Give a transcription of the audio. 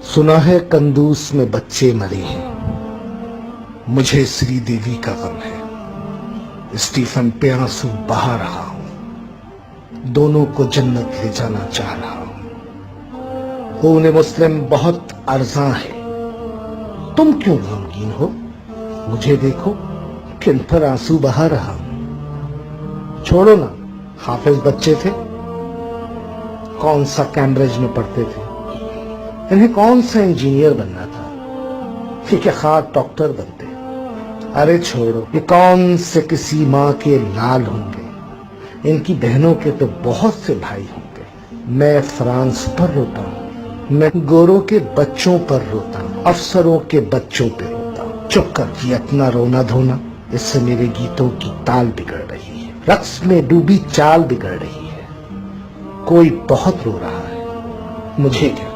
सुना है कंदूस में बच्चे मरे हैं, मुझे श्री देवी का गम है। स्टीफन पे आंसू बहा रहा हूं, दोनों को जन्नत ले जाना चाह रहा हूं। खून मुस्लिम बहुत अर्जा है, तुम क्यों गमगीन हो? मुझे देखो किन पर आंसू बहा रहा हूं। छोड़ो ना, हाफिज बच्चे थे, कौन सा कैम्ब्रिज में पढ़ते थे, इन्हें कौन सा इंजीनियर बनना था, ठीक है खाक डॉक्टर बनते। अरे छोड़ो, ये कौन से किसी माँ के लाल होंगे, इनकी बहनों के तो बहुत से भाई होंगे। मैं फ्रांस पर रोता हूँ, मैं गोरों के बच्चों पर रोता हूँ, अफसरों के बच्चों पे रोता हूँ। चुप कर, ये इतना रोना धोना, इससे मेरे गीतों की ताल बिगड़ रही है, रक्स में डूबी चाल बिगड़ रही है। कोई बहुत रो रहा है, मुझे क्या।